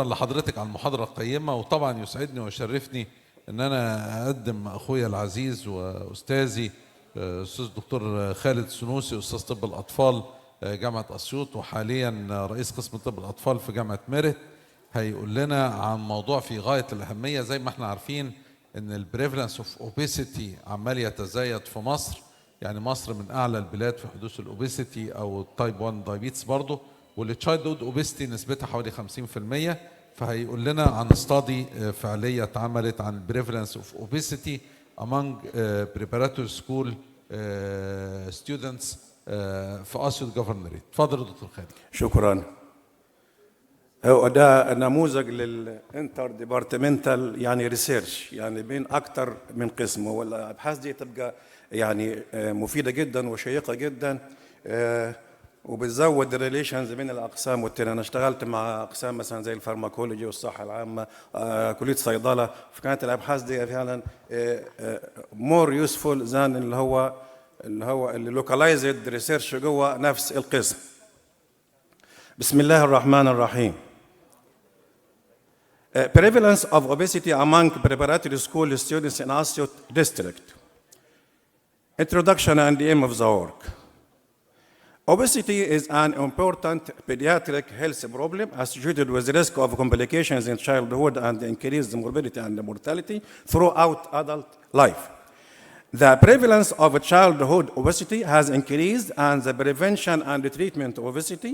شكرا لحضرتك على المحاضرة القيمة، وطبعا يسعدني ويشرفني ان انا اقدم اخويا العزيز واستاذي استاذ دكتور خالد السنوسي، استاذ طب الاطفال جامعة اسيوط، وحاليا رئيس قسم طب الاطفال في جامعة ميريت. هيقول لنا عن موضوع في غاية الاهمية. زي ما احنا عارفين ان البريفلنس اوف اوبيسيتي عمال يتزايد في مصر، يعني مصر من اعلى البلاد في حدوث الاوبيسيتي او التايب 1 دايابيتس برضه، والتشايلد اوبيسيتي نسبتها حوالي 50%. فهيقول لنا عن استادي فعليه اتعملت عن البريفلنس اوف اوبيسيتي among preparatory school students في اسيوط جفرنريت. اتفضل يا دكتور خالد. شكرا. هو ده نموذج للانتر ديبارتمنتال يعني ريسيرش، يعني بين اكثر من قسم، والابحاث دي تبقى يعني مفيده جدا وشيقه جدا، وبتزود الريليشنز بين الاقسام والتانية. انا اشتغلت مع اقسام مثلا زي الفارماكولوجي والصحه العامه، كليه صيدله، فكانت الابحاث دي فعلا مور يوسفول ذان اللي لوكالايزد ريسيرش جوه نفس القسم. بسم الله الرحمن الرحيم. Prevalence of obesity among preparatory school students in Assiut District. Introduction and aim of the work. Obesity is an important pediatric health problem associated with the risk of complications in childhood and increased morbidity and mortality throughout adult life. The prevalence of childhood obesity has increased, and the prevention and treatment of obesity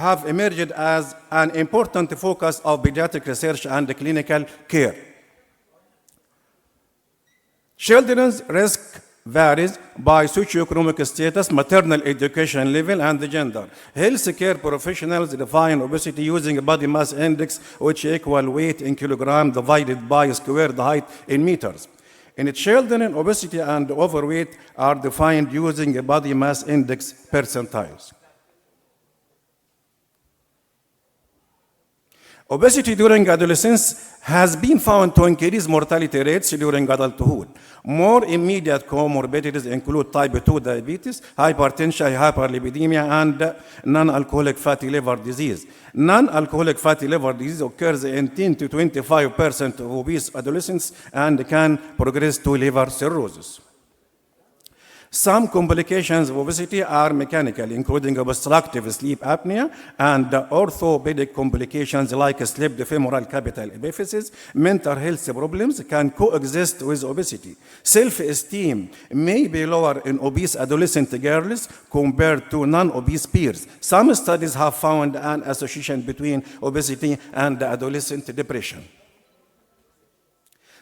have emerged as an important focus of pediatric research and clinical care. Children's risk varies by socioeconomic status, maternal education level, and gender. Healthcare professionals define obesity using body mass index, which equal weight in kilogram divided by squared height in meters. In children, obesity and overweight are defined using body mass index percentiles. Obesity during adolescence has been found to increase mortality rates during adulthood. More immediate comorbidities include type 2 diabetes, hypertension, hyperlipidemia, and non-alcoholic fatty liver disease. Non-alcoholic fatty liver disease occurs in 10 to 25% of obese adolescents and can progress to liver cirrhosis. Some complications of obesity are mechanical, including obstructive sleep apnea and orthopedic complications like slipped femoral capital epiphysis. Mental health problems can coexist with obesity. Self-esteem may be lower in obese adolescent girls compared to non-obese peers. Some studies have found an association between obesity and adolescent depression.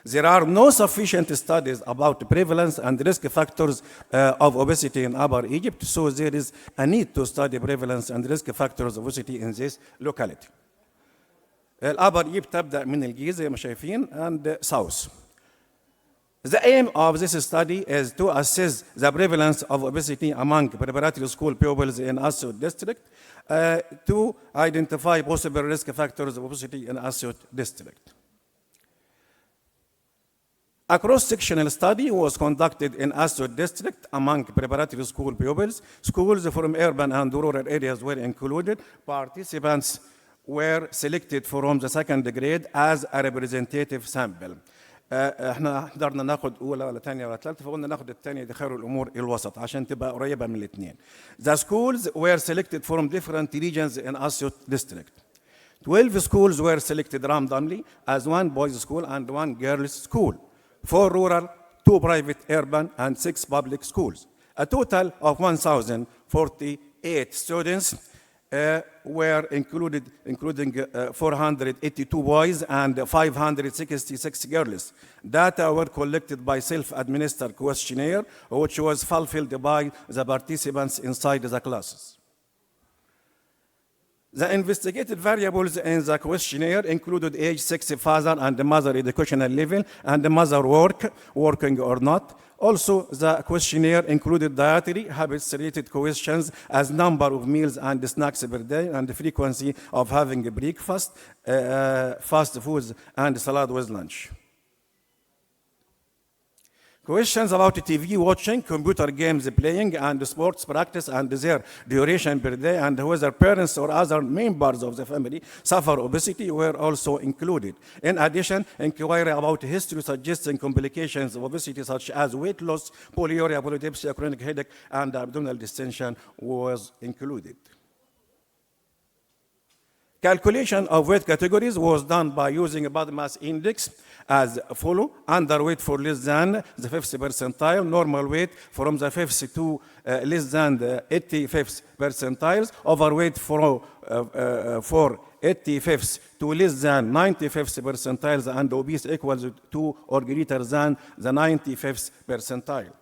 There are no sufficient studies about prevalence and risk factors of obesity in Upper Egypt, so there is a need to study prevalence and risk factors of obesity in this locality. Upper Egypt تبدأ من الجيزة زي ما شايفين and south. The aim of this study is to assess the prevalence of obesity among preparatory school pupils in Assiut District to identify possible risk factors of obesity in Assiut District. A cross-sectional study was conducted in Assiut District among preparatory school pupils. Schools from urban and rural areas were included. Participants were selected from the second grade as a representative sample. احنا قدرنا ناخد اولى ولا ثانيه ولا ثالثه، فقلنا ناخد الثانيه دي خير الامور الوسط عشان تبقى قريبه من الاثنين. The schools were selected from different regions in Assiut District. 12 schools were selected randomly as one boys' school and one girls' school. 4 rural, 2 private urban, and 6 public schools. A total of 1,048 students were included, including 482 boys and 566 girls. Data were collected by self-administered questionnaire, which was fulfilled by the participants inside the classes. The investigated variables in the questionnaire included age, sex, father and mother educational level, and the mother working or not. Also, the questionnaire included dietary habits-related questions as number of meals and snacks per day and the frequency of having breakfast, fast foods, and salad with lunch. Questions about TV watching, computer games playing, and sports practice and their duration per day, and whether parents or other members of the family suffer obesity were also included. In addition, inquiry about history suggesting complications of obesity such as weight loss, polyuria, polydipsia, chronic headache, and abdominal distension was included. Calculation of weight categories was done by using a body mass index as follow: underweight for less than the 50th percentile, normal weight from the 50th to less than the 85th percentiles, overweight for 85th to less than 95th percentiles, and obese equals to or greater than the 95th percentile.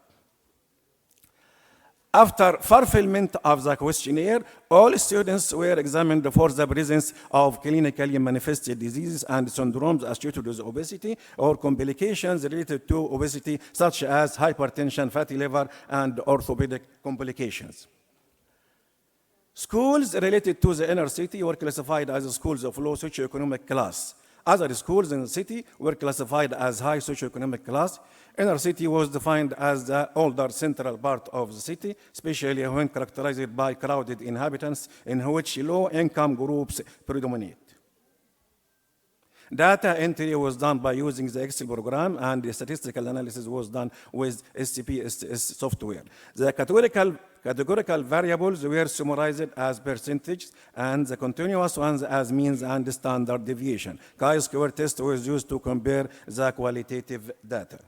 After fulfillment of the questionnaire, all students were examined for the presence of clinically manifested diseases and syndromes associated with obesity or complications related to obesity, such as hypertension, fatty liver, and orthopedic complications. Schools related to the inner city were classified as schools of low socioeconomic class. Other schools in the city were classified as high socioeconomic class. Inner city was defined as the older central part of the city, especially when characterized by crowded inhabitants in which low-income groups predominate. Data entry was done by using the Excel program, and the statistical analysis was done with SPSS software. The categorical variables were summarized as percentages, and the continuous ones as means and standard deviation. Chi-square test was used to compare the qualitative data.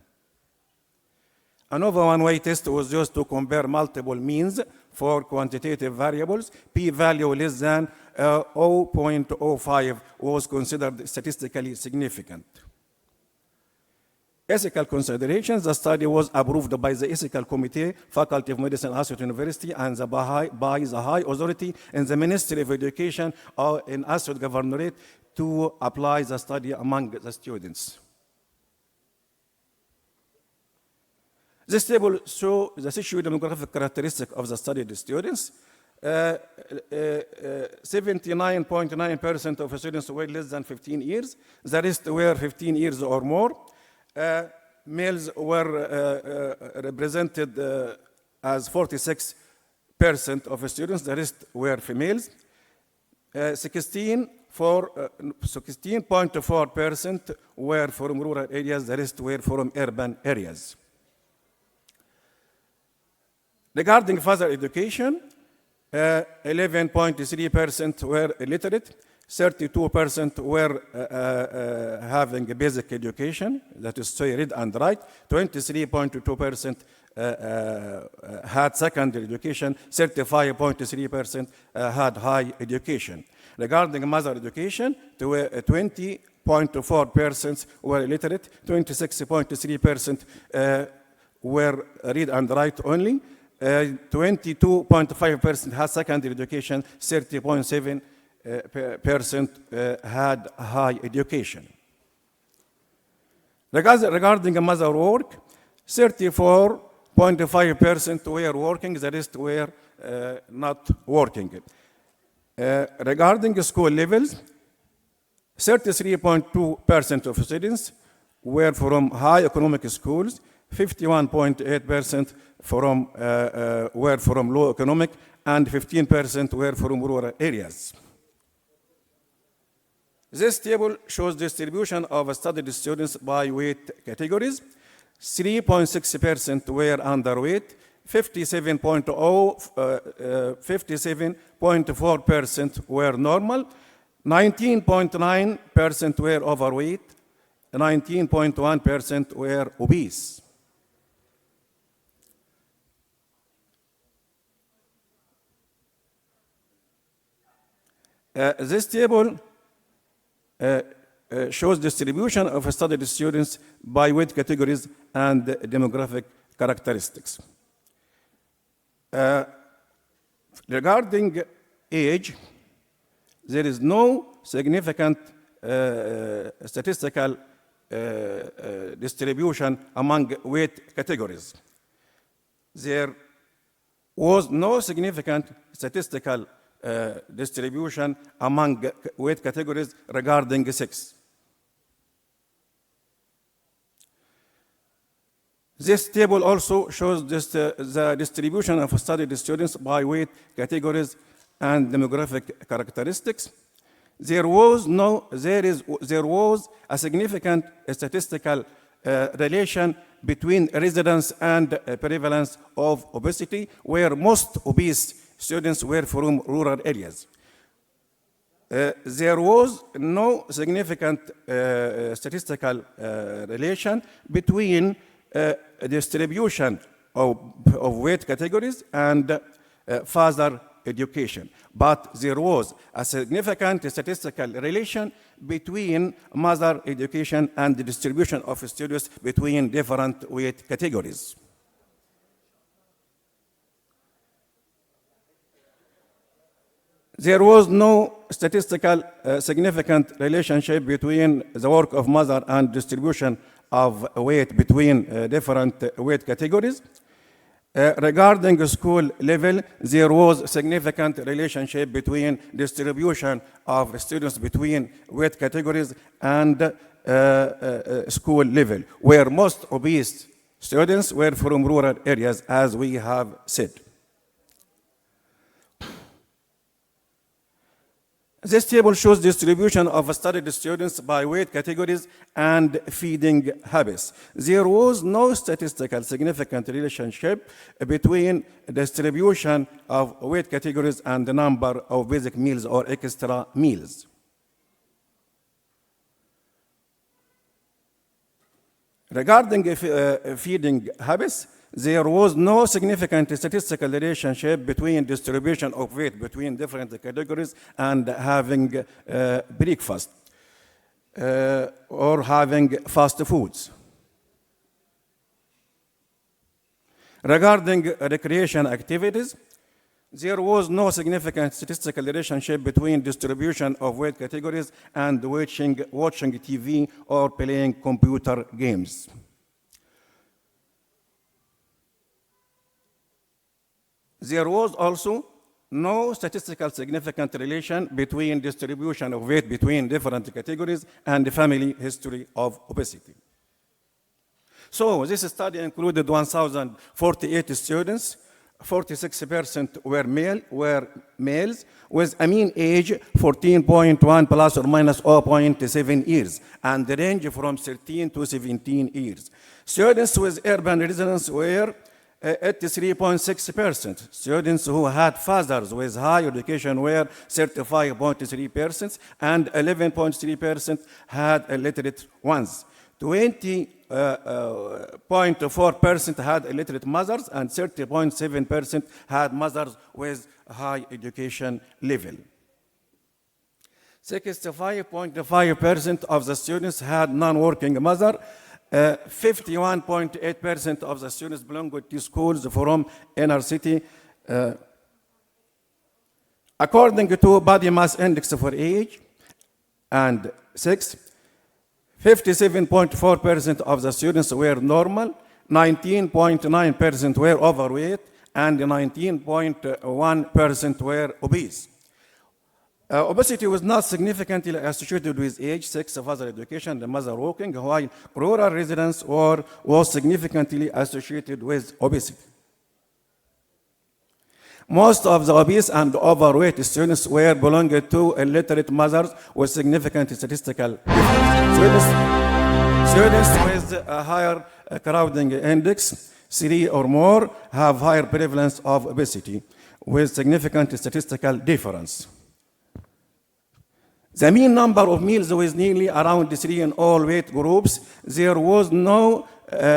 ANOVA one-way test was used to compare multiple means for quantitative variables. P-value less than 0.05 was considered statistically significant. Ethical considerations: the study was approved by the Ethical Committee, Faculty of Medicine, Assiut University, and by the High Authority in the Ministry of Education in Assiut Governorate to apply the study among the students. This table shows the socio-demographic characteristics of the studied students. 79.9% of students were less than 15 years. The rest were 15 years or more. Males were represented as 46% of students. The rest were females. 16.4% were from rural areas. The rest were from urban areas. Regarding further education, 11.3% were illiterate, 32% were having a basic education, that is to read and write, 23.2% had secondary education, 35.3% had high education. Regarding mother education, 20.4% were illiterate, 26.3% were read and write only, 22.5% had secondary education, 30.7% had high education. Regarding mother work, 34.5% were working, the rest were not working. Regarding school levels, 33.2% of students were from high economic schools, 51.8% were from low economic, and 15% were from rural areas. This table shows distribution of studied students by weight categories. 3.6% were underweight, 57.4% were normal, 19.9% were overweight, 19.1% were obese. This table shows distribution of studied students by weight categories and demographic characteristics. Regarding age, there is no significant statistical distribution among weight categories. There was no significant statistical distribution among weight categories regarding sex. This table also shows the distribution of studied students by weight categories and demographic characteristics. There was a significant statistical relation between residence and prevalence of obesity, where most obese students were from rural areas. There was no significant statistical relation between distribution of weight categories and further education. But there was a significant statistical relation between mother education and the distribution of students between different weight categories. There was no statistical significant relationship between the work of mother and distribution of weight between different weight categories. Regarding school level, there was significant relationship between distribution of students between weight categories and school level, where most obese students were from rural areas, as we have said. This table shows distribution of studied students by weight categories and feeding habits. There was no statistical significant relationship between distribution of weight categories and the number of basic meals or extra meals. Regarding feeding habits, there was no significant statistical relationship between distribution of weight between different categories and having breakfast or having fast foods. Regarding recreation activities, there was no significant statistical relationship between distribution of weight categories and watching TV or playing computer games. There was also no statistical significant relation between distribution of weight between different categories and the family history of obesity. So this study included 1,048 students. 46% were males, with a mean age 14.1 plus or minus 0.7 years, and the range from 13 to 17 years. Students with urban residence were 83.6%. Students who had fathers with higher education were 35.3%, and 11.3% had illiterate ones. 20.4% had illiterate mothers, and 30.7% had mothers with high education level. 65.5% of the students had non-working mother. 51.8% of the students belonged to schools from inner city. According to body mass index for age and sex, 57.4% of the students were normal, 19.9% were overweight, and 19.1% were obese. Obesity was not significantly associated with age, sex, further education, and mother working, while rural residence was significantly associated with obesity. Most of the obese and overweight students were belonging to illiterate mothers with significant statistical difference. Students with a higher crowding index, 3 or more, have higher prevalence of obesity with significant statistical difference. The mean number of meals was nearly around 3 in all weight groups. There was no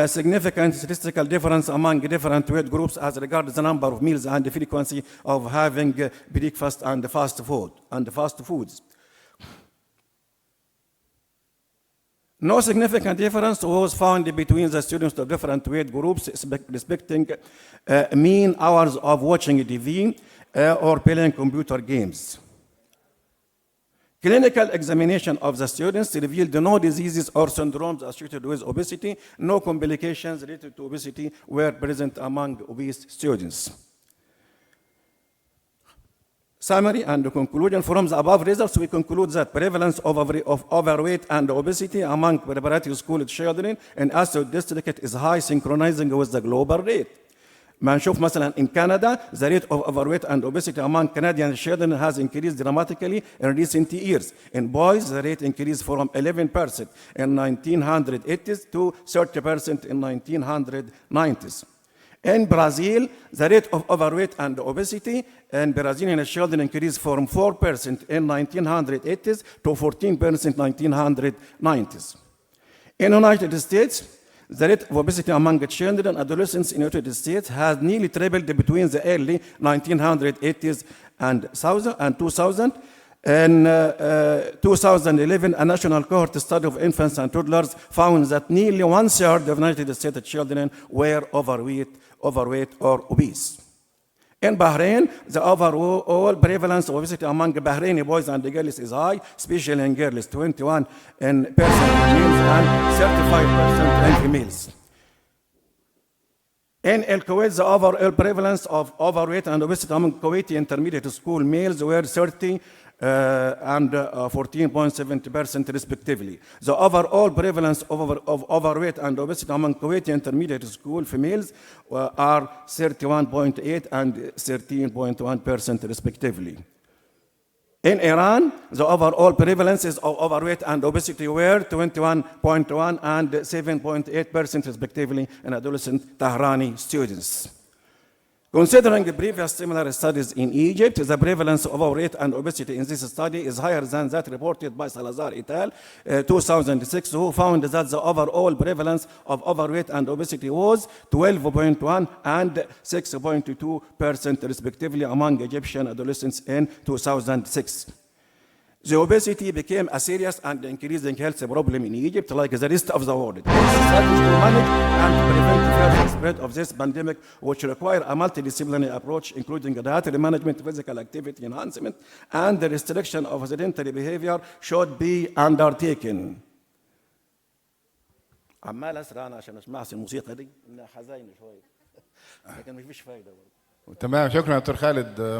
significant statistical difference among different weight groups as regards the number of meals and the frequency of having breakfast and fast foods. No significant difference was found between the students of different weight groups respecting mean hours of watching TV or playing computer games. Clinical examination of the students revealed no diseases or syndromes associated with obesity. No complications related to obesity were present among obese students. Summary and conclusion. From the above results, we conclude that prevalence of overweight and obesity among preparatory school children in Assiut District is high, synchronizing with the global rate. ما نشوف مثلا in Canada, the rate of overweight and obesity among Canadian children has increased dramatically in recent years. In boys, the rate increased from 11% in 1980s to 30% in 1990s. In Brazil, the rate of overweight and obesity in Brazilian children increased from 4% in 1980s to 14% in 1990s. In the United States, the rate of obesity among children and adolescents in the United States has nearly tripled between the early 1980s and 2000. In 2011, a national cohort study of infants and toddlers found that nearly 1/3 of United States children were overweight or obese. In Bahrain, the overall prevalence of obesity among Bahraini boys and girls is high, especially in girls, 21% in males and 35% in females. In El Kuwait, the overall prevalence of overweight and obesity among Kuwaiti intermediate school males were 30 and 14.7% respectively. The overall prevalence of overweight and obesity among Kuwaiti intermediate school females are 31.8 and 13.1% respectively. In Iran, the overall prevalences of overweight and obesity were 21.1 and 7.8% respectively in adolescent Tehrani students. Considering the previous similar studies in Egypt, the prevalence of overweight and obesity in this study is higher than that reported by Salazar et al. 2006, who found that the overall prevalence of overweight and obesity was 12.1 and 6.2% respectively among Egyptian adolescents in 2006. The obesity became a serious and increasing health problem in Egypt, like the rest of the world. It is to manage and prevent further spread of this pandemic, which require a multidisciplinary approach, including dietary management, physical activity enhancement, and the restriction of sedentary behavior should be undertaken. عمال اسرع انا عشان اسمع الموسيقى دي انها حزينه شويه لكن مفيش فايده برضه. تمام، شكرا دكتور خالد.